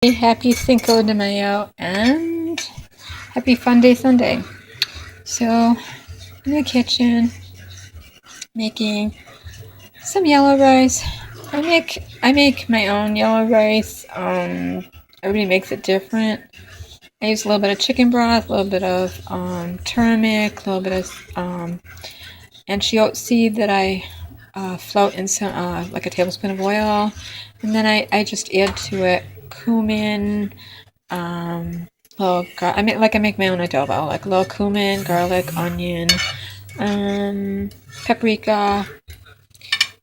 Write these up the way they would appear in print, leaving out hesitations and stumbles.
Happy Cinco de Mayo and happy Fun Day Sunday. So, in the kitchen, making some yellow rice. I make my own yellow rice. Everybody makes it different. I use a little bit of chicken broth, a little bit of turmeric, a little bit of antioch seed that I float in some like a tablespoon of oil, and then I just add to it cumin. I make my own adobo, like little cumin, garlic, onion, paprika,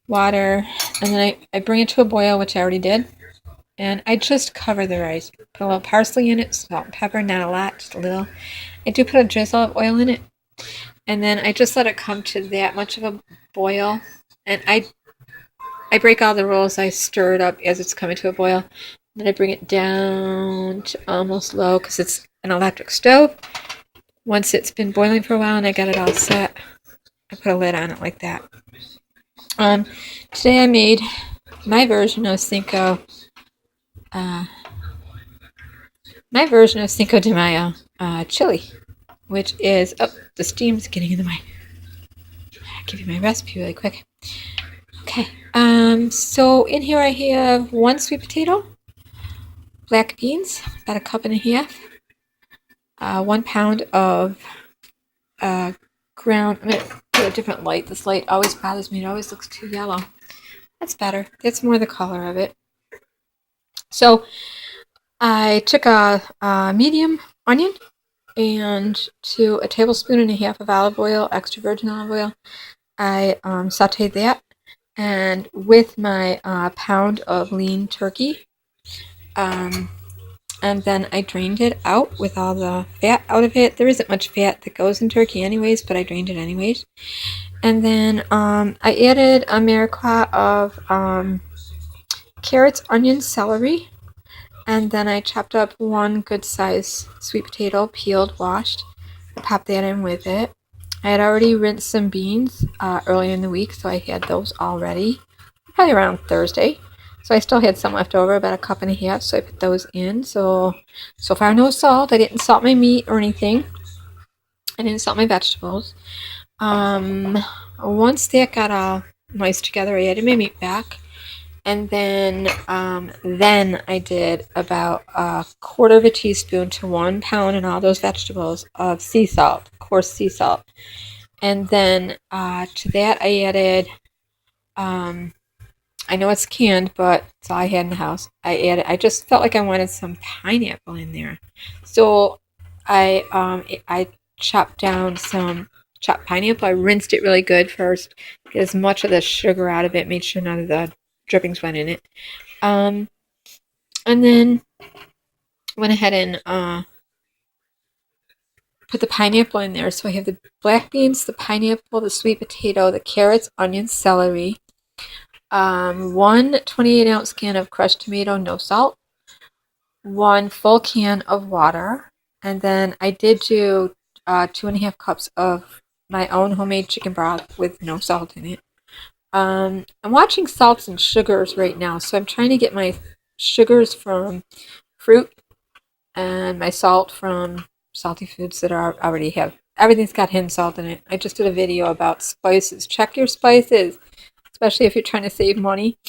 water, and then I bring it to a boil, which I already did, and I just cover the rice. Put a little parsley in it, salt and pepper, not a lot, just a little. I do put a drizzle of oil in it, and then I just let it come to that much of a boil, and I break all the rules. I stir it up as it's coming to a boil. Then I bring it down to almost low because it's an electric stove. Once it's been boiling for a while and I got it all set, I put a lid on it like that. Today I made my version of Cinco. My version of Cinco de Mayo chili, which is the steam's getting in the way. I'll give you my recipe really quick. Okay. So in here I have 1 sweet potato, black beans, about 1.5 cups, 1 pound of ground. I'm going to put a different light. This light always bothers me. It always looks too yellow. That's better. That's more the color of it. So I took a medium onion and to a 1.5 tablespoons of olive oil, extra virgin olive oil. I sauteed that, and with my pound of lean turkey, and then I drained it out with all the fat out of it. There isn't much fat that goes in turkey anyways, but I drained it anyways. And then I added a mariquat of carrots, onions, celery, and then I chopped up 1 good size sweet potato, peeled, washed. I popped that in with it. I had already rinsed some beans earlier in the week, so I had those all ready, probably around Thursday. So I still had some left over, about 1.5 cups, so I put those in. So far no salt. I didn't salt my meat or anything. I didn't salt my vegetables. Once that got all nice together, I added my meat back. And then I did about 1/4 teaspoon to 1 pound and all those vegetables of sea salt, coarse sea salt. And then to that I added, I know it's canned, but it's all I had in the house. I just felt like I wanted some pineapple in there. So I chopped down some chopped pineapple. I rinsed it really good first, get as much of the sugar out of it, made sure none of the drippings went in it. And then went ahead and put the pineapple in there. So I have the black beans, the pineapple, the sweet potato, the carrots, onions, celery, 1 28-ounce can of crushed tomato, no salt, 1 full can of water, and then I did do 2.5 cups of my own homemade chicken broth with no salt in it. I'm watching salts and sugars right now, so I'm trying to get my sugars from fruit and my salt from salty foods that are already have everything's got hidden salt in it. I just did a video about spices. Check your spices, especially if you're trying to save money.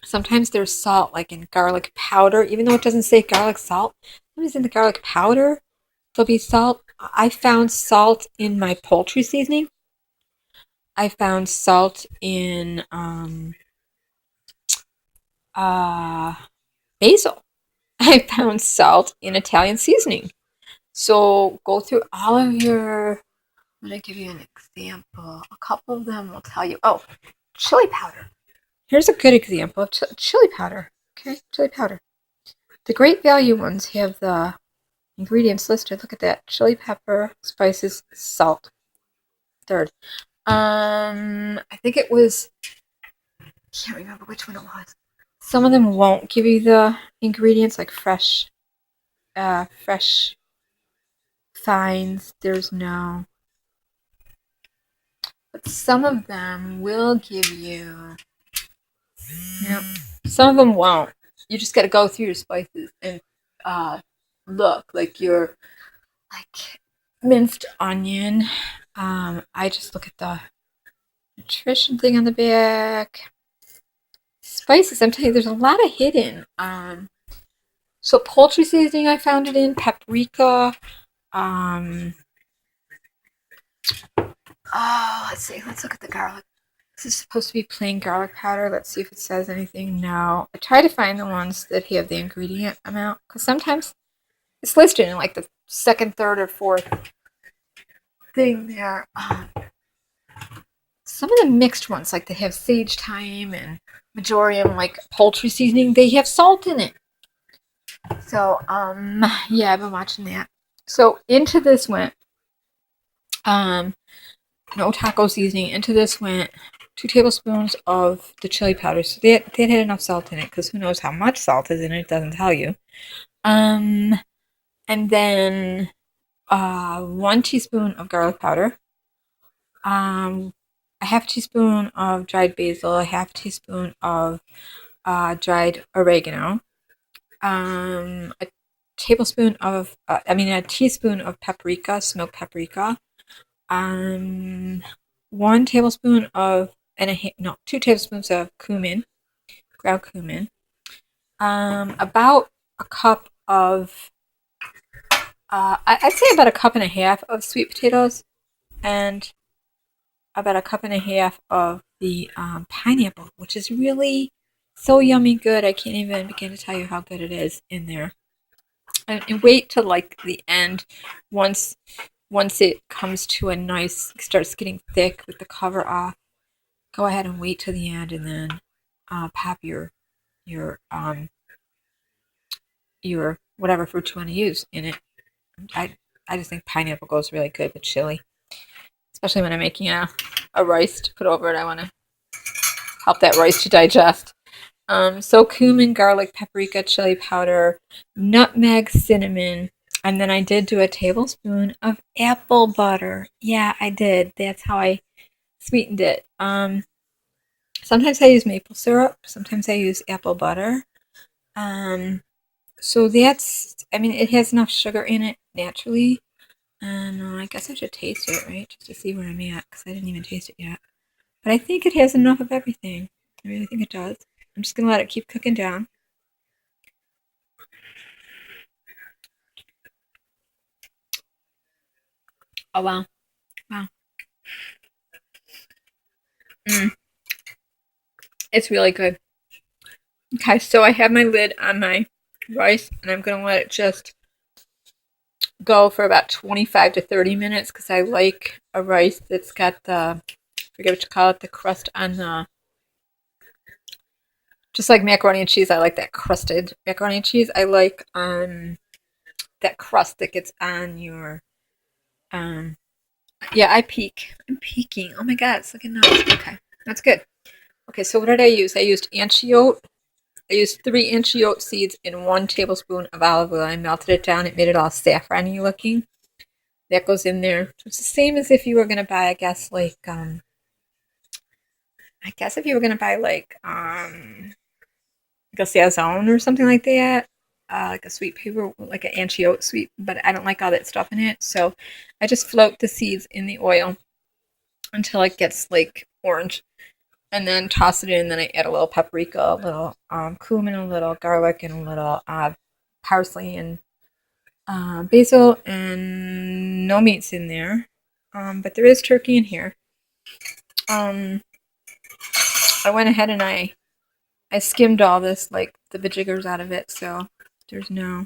Sometimes there's salt, like in garlic powder, even though it doesn't say garlic salt. Sometimes in the garlic powder, there'll be salt. I found salt in my poultry seasoning. I found salt in basil. I found salt in Italian seasoning. So go through all of your. I'm going to give you an example. A couple of them will tell you. Oh, chili powder. Here's a good example of chili powder. Okay, chili powder. The Great Value ones have the ingredients listed. Look at that. Chili pepper, spices, salt. Third. I think it was. I can't remember which one it was. Some of them won't give you the ingredients, like fresh fines. There's no. But some of them will give you. Yep. Some of them won't. you just got to go through your spices and look like your like minced onion. I just look at the nutrition thing on the back. Spices, I'm telling you, there's a lot of hidden. So poultry seasoning, I found it in paprika. Let's see. Let's look at the garlic. This is supposed to be plain garlic powder. Let's see if it says anything. No. I try to find the ones that have the ingredient amount, because sometimes it's listed in like the second, third, or fourth thing there. Some of the mixed ones, like they have sage thyme and majorium, like poultry seasoning, they have salt in it. So, yeah, I've been watching that. So into this went, no taco seasoning. Into this went 2 tablespoons of the chili powder. So that had enough salt in it, because who knows how much salt is in it? It doesn't tell you. And then 1 teaspoon of garlic powder. A half teaspoon of dried basil. A half teaspoon of dried oregano. A teaspoon of paprika, smoked paprika. 1 tablespoon of 2 tablespoons of cumin, ground cumin. About a cup of I'd say about a cup and a half of sweet potatoes, and about a cup and a half of the pineapple, which is really so yummy good. I can't even begin to tell you how good it is in there. And wait till like the end, once it comes to a nice, starts getting thick with the cover off. Go ahead and wait till the end, and then pop your whatever fruit you want to use in it. I just think pineapple goes really good with chili, especially when I'm making a rice to put over it. I want to help that rice to digest. So cumin, garlic, paprika, chili powder, nutmeg, cinnamon, and then I did do a tablespoon of apple butter. Yeah, I did. That's how I sweetened it. Sometimes I use maple syrup. Sometimes I use apple butter. So that's, it has enough sugar in it naturally. And I guess I should taste it, right? Just to see where I'm at, because I didn't even taste it yet. But I think it has enough of everything. I really think it does. I'm just going to let it keep cooking down. Oh, wow. Wow. It's really good. Okay, so I have my lid on my rice, and I'm going to let it just go for about 25 to 30 minutes, because I like a rice that's got the, forget what you call it, the crust on the, just like macaroni and cheese. I like that crusted macaroni and cheese. I like that crust that gets on your yeah, I'm peeking. Oh my god, it's looking nice. Okay, that's good. Okay, so what did I use? I used antiote. I used 3 antiote seeds in 1 tablespoon of olive oil. I melted it down. It made it all saffrony looking. That goes in there. So it's the same as if you were gonna buy, I guess if you were gonna buy like a sazon or something like that, like a sweet paper, like an antiote sweet, but I don't like all that stuff in it, so I just float the seeds in the oil until it gets like orange, and then toss it in. Then I add a little paprika, a little cumin, a little garlic, and a little parsley and basil, and no meats in there, but there is turkey in here. I went ahead and I skimmed all this, like the jiggers out of it, so there's no,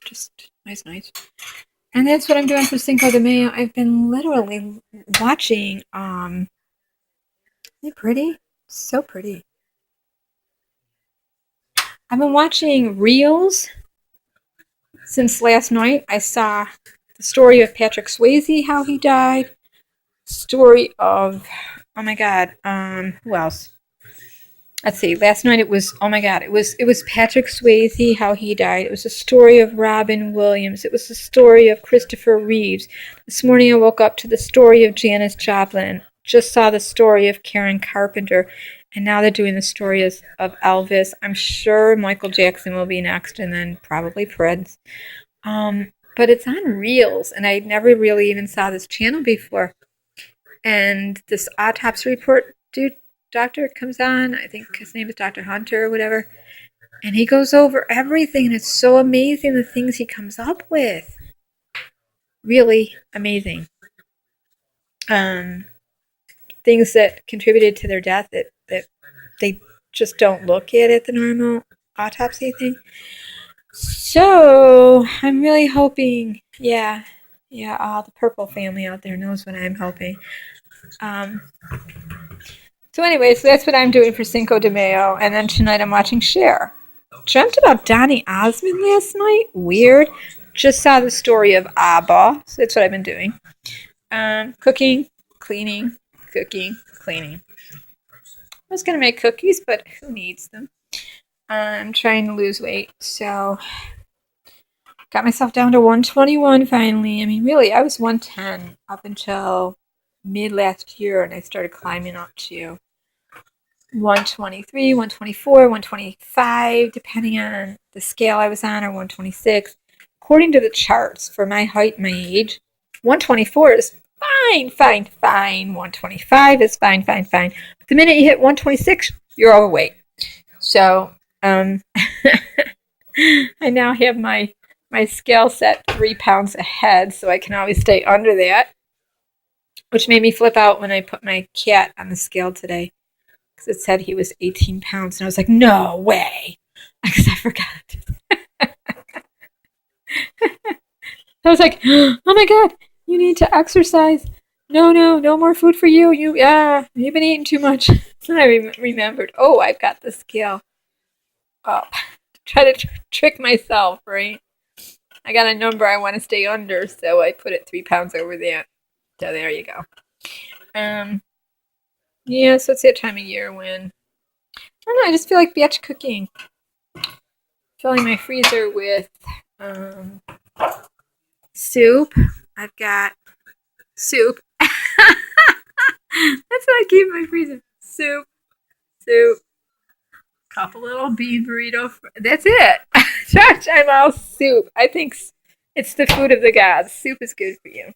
just nice. And that's what I'm doing for Cinco de Mayo. I've been literally watching, isn't it pretty? So pretty. I've been watching reels since last night. I saw the story of Patrick Swayze, how he died. Story of, oh my god, who else? Let's see, last night it was, oh my god, it was Patrick Swayze, how he died. It was a story of Robin Williams. It was the story of Christopher Reeves. This morning I woke up to the story of Janis Joplin. Just saw the story of Karen Carpenter. And now they're doing the story of Elvis. I'm sure Michael Jackson will be next, and then probably Prince. But it's on Reels, and I never really even saw this channel before. And this autopsy report doctor comes on. I think his name is Dr. Hunter or whatever. And he goes over everything, and it's so amazing the things he comes up with. Really amazing. Things that contributed to their death that they just don't look at the normal autopsy thing. So I'm really hoping, yeah, all the purple family out there knows what I'm hoping. So anyways, that's what I'm doing for Cinco de Mayo, and then tonight I'm watching Cher. Dreamt about Donny Osmond last night. Weird. Just saw the story of ABBA. So that's what I've been doing. Cooking, cleaning, cooking, cleaning. I was going to make cookies, but who needs them? I'm trying to lose weight, so got myself down to 121 finally. I mean, really, I was 110 up until mid last year, and I started climbing up to 123, 124, 125, depending on the scale I was on, or 126. According to the charts, for my height, my age, 124 is fine. 125 is fine. But the minute you hit 126, you're overweight. So, I now have my scale set 3 pounds ahead, so I can always stay under that, which made me flip out when I put my cat on the scale today. It said he was 18 pounds, and I was like, no way, because I forgot. I was like, oh my god, you need to exercise. No more food for you. You've been eating too much. And I remembered, oh, I've got the scale up. Try to trick myself, right? I got a number I want to stay under, so I put it 3 pounds over that. So there you go. Yeah, so it's that time of year when, I don't know, I just feel like batch cooking. Filling my freezer with soup. I've got soup. That's what I keep in my freezer. Soup. Couple little bean burritos. That's it. Church, I'm all soup. I think it's the food of the gods. Soup is good for you.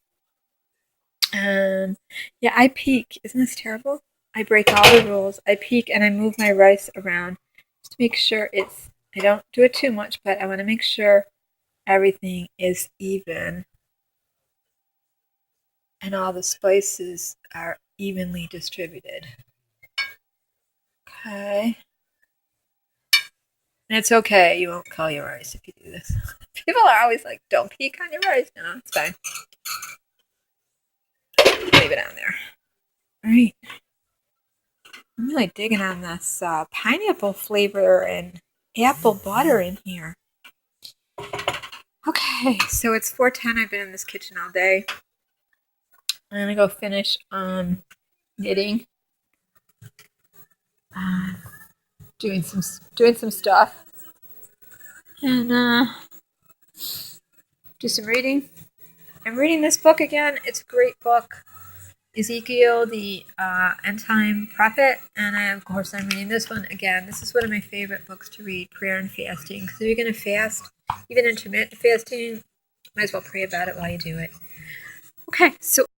Yeah, I peek. Isn't this terrible? I break all the rules. I peek and I move my rice around just to make sure I don't do it too much, but I want to make sure everything is even and all the spices are evenly distributed. Okay. And it's okay. You won't call your rice if you do this. People are always like, don't peek on your rice. No, it's fine. Leave it on there. All right. I'm really digging on this pineapple flavor and apple butter in here. Okay, so it's 4:10. I've been in this kitchen all day. I'm gonna go finish knitting, doing some stuff, and do some reading. I'm reading this book again. It's a great book. Ezekiel, the end time prophet, and of course I'm reading this one again. This is one of my favorite books to read, prayer and fasting, because if you're going to fast, even intermittent fasting, might as well pray about it while you do it. Okay, so